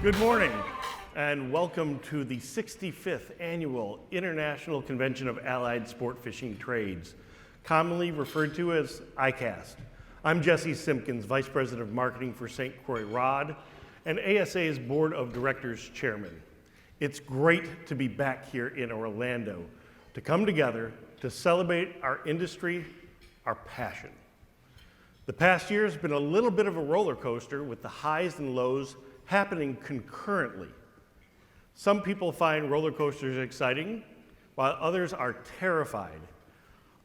Good morning, and welcome to the 65th Annual International Convention of Allied Sport Fishing Trades, commonly referred to as ICAST. I'm Jesse Simpkins, Vice President of Marketing for St. Croix Rod, and ASA's Board of Directors Chairman. It's great to be back here in Orlando, to come together to celebrate our industry, our passion. The past year has been a little bit of a roller coaster with the highs and lows happening concurrently. Some people find roller coasters exciting, while others are terrified.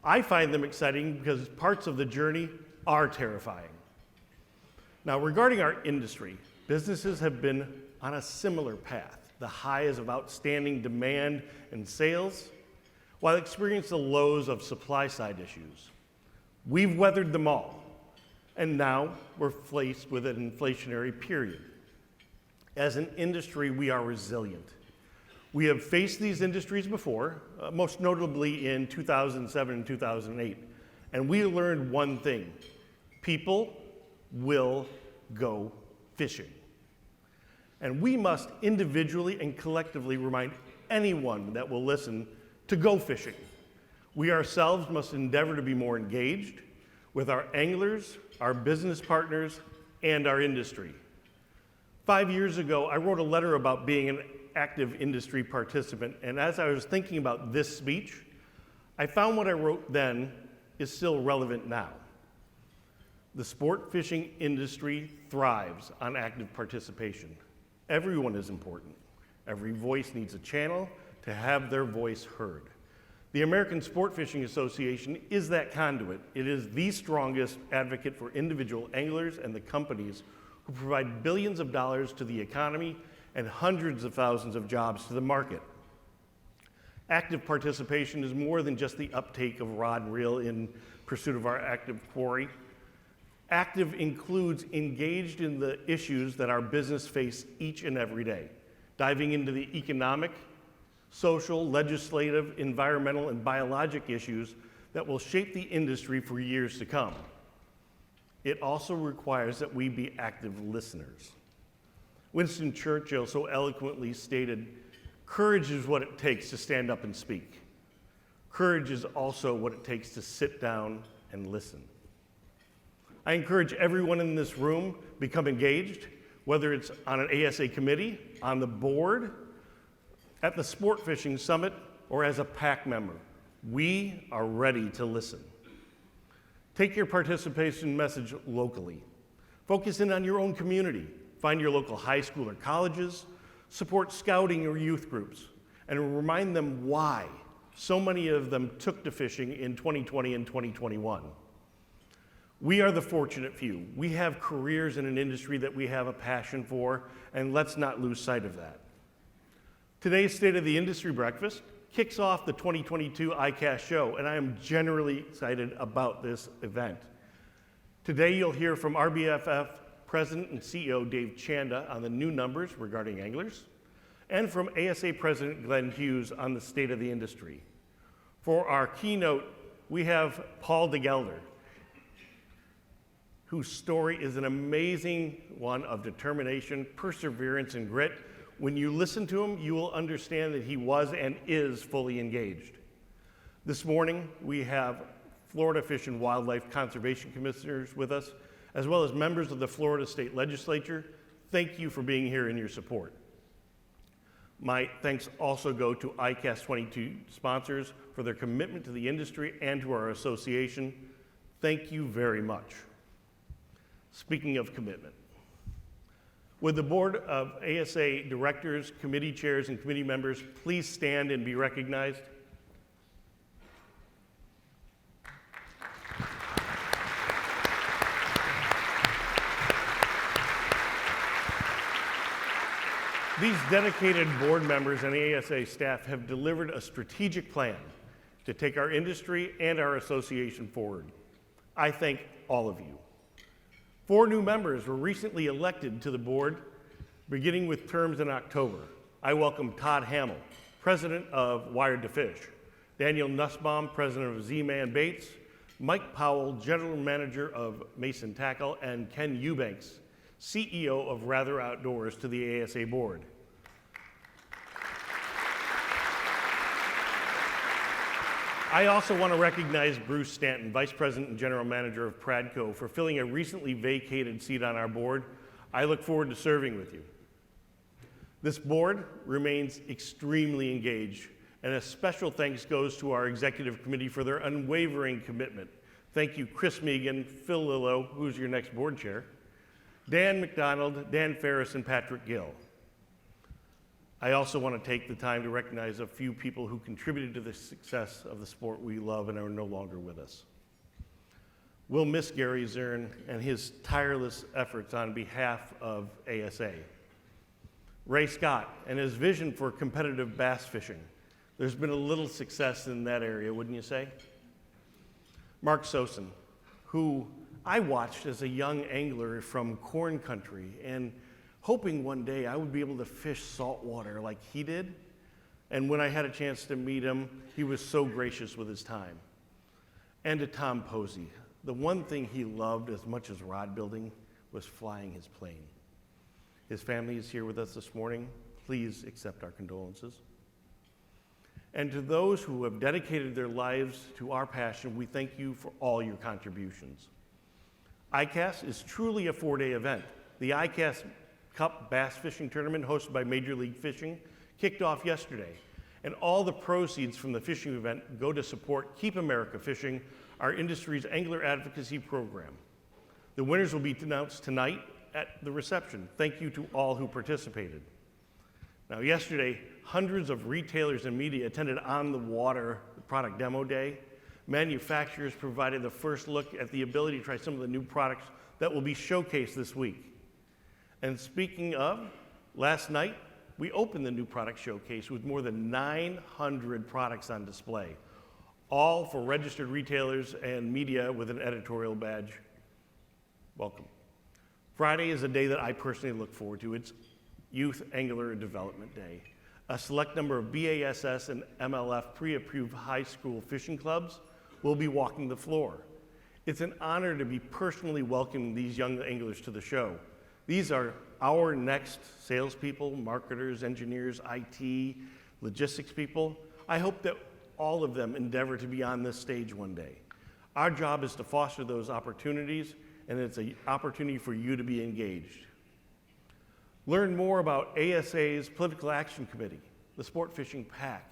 I find them exciting because parts of the journey are terrifying. Now, regarding our industry, businesses have been on a similar path. The highs of outstanding demand and sales, while experiencing the lows of supply side issues. We've weathered them all, and now we're faced with an inflationary period. As an industry, we are resilient. We have faced these industries before, most notably in 2007 and 2008, and we learned one thing: people will go fishing. And we must individually and collectively remind anyone that will listen to go fishing. We ourselves must endeavor to be more engaged with our anglers, our business partners, and our industry. 5 years ago, I wrote a letter about being an active industry participant, and as I was thinking about this speech, I found what I wrote then is still relevant now. The sport fishing industry thrives on active participation. Everyone is important. Every voice needs a channel to have their voice heard. The American Sport Fishing Association is that conduit. It is the strongest advocate for individual anglers and the companies who provide billions of dollars to the economy and hundreds of thousands of jobs to the market. Active participation is more than just the uptake of rod and reel in pursuit of our active quarry. Active includes engaged in the issues that our business face each and every day, diving into the economic, social, legislative, environmental, and biologic issues that will shape the industry for years to come. It also requires that we be active listeners. Winston Churchill so eloquently stated, "Courage is what it takes to stand up and speak. Courage is also what it takes to sit down and listen." I encourage everyone in this room to become engaged, whether it's on an ASA committee, on the board, at the Sport Fishing Summit, or as a PAC member. We are ready to listen. Take your participation message locally. Focus in on your own community. Find your local high school or colleges. Support scouting or youth groups. And remind them why so many of them took to fishing in 2020 and 2021. We are the fortunate few. We have careers in an industry that we have a passion for, and let's not lose sight of that. Today's State of the Industry Breakfast kicks off the 2022 ICAST show, and I am generally excited about this event. Today you'll hear from RBFF President and CEO Dave Chanda on the new numbers regarding anglers, and from ASA President Glenn Hughes on the state of the industry. For our keynote, we have Paul DeGelder, whose story is an amazing one of determination, perseverance, and grit. When you listen to him, you will understand that he was and is fully engaged. This morning, we have Florida Fish and Wildlife Conservation Commissioners with us, as well as members of the Florida State Legislature. Thank you for being here and your support. My thanks also go to ICAST 22 sponsors for their commitment to the industry and to our association. Thank you very much. Speaking of commitment, would the Board of ASA Directors, Committee Chairs, and Committee Members please stand and be recognized? These dedicated board members and ASA staff have delivered a strategic plan to take our industry and our association forward. I thank all of you. 4 new members were recently elected to the board, beginning with terms in October. I welcome Todd Hamill, President of Wired to Fish, Daniel Nussbaum, President of Z-Man Baits, Mike Powell, General Manager of Mason Tackle, and Ken Eubanks, CEO of Rather Outdoors, to the ASA board. I also want to recognize Bruce Stanton, Vice President and General Manager of Pradco, for filling a recently vacated seat on our board. I look forward to serving with you. This board remains extremely engaged, and a special thanks goes to our executive committee for their unwavering commitment. Thank you, Chris Megan, Phil Lillo, who's your next board chair, Dan McDonald, Dan Ferris, and Patrick Gill. I also want to take the time to recognize a few people who contributed to the success of the sport we love and are no longer with us. We'll miss Gary Zern and his tireless efforts on behalf of ASA. Ray Scott and his vision for competitive bass fishing. There's been a little success in that area, wouldn't you say? Mark Sosin, who I watched as a young angler from corn country and hoping one day I would be able to fish saltwater like he did. And when I had a chance to meet him, he was so gracious with his time. And to Tom Posey, the one thing he loved as much as rod building was flying his plane. His family is here with us this morning. Please accept our condolences. And to those who have dedicated their lives to our passion, we thank you for all your contributions. ICAST is truly a 4-day event. The ICAST Cup Bass Fishing Tournament, hosted by Major League Fishing, kicked off yesterday. And all the proceeds from the fishing event go to support Keep America Fishing, our industry's angler advocacy program. The winners will be announced tonight at the reception. Thank you to all who participated. Now, yesterday, hundreds of retailers and media attended On the Water product demo day. Manufacturers provided the first look at the ability to try some of the new products that will be showcased this week. And speaking of, last night, we opened the new product showcase with more than 900 products on display, all for registered retailers and media with an editorial badge. Welcome. Friday is a day that I personally look forward to. It's Youth Angler Development Day. A select number of BASS and MLF pre-approved high school fishing clubs will be walking the floor. It's an honor to be personally welcoming these young anglers to the show. These are our next salespeople, marketers, engineers, IT, logistics people. I hope that all of them endeavor to be on this stage one day. Our job is to foster those opportunities, and it's an opportunity for you to be engaged. Learn more about ASA's Political Action Committee, the Sport Fishing PAC.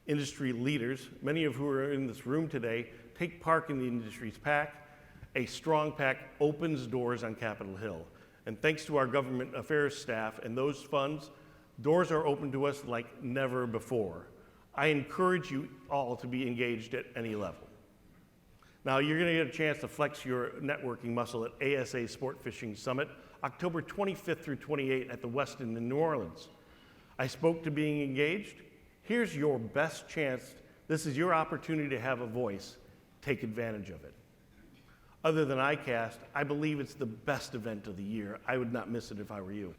Industry leaders, many of who are in this room today, take part in the industry's PAC. A strong PAC opens doors on Capitol Hill. And thanks to our government affairs staff and those funds, doors are open to us like never before. I encourage you all to be engaged at any level. Now, you're going to get a chance to flex your networking muscle at ASA Sport Fishing Summit, October 25th through 28th at the Westin in New Orleans. I spoke to being engaged. Here's your best chance. This is your opportunity to have a voice. Take advantage of it. Other than ICAST, I believe it's the best event of the year. I would not miss it if I were you.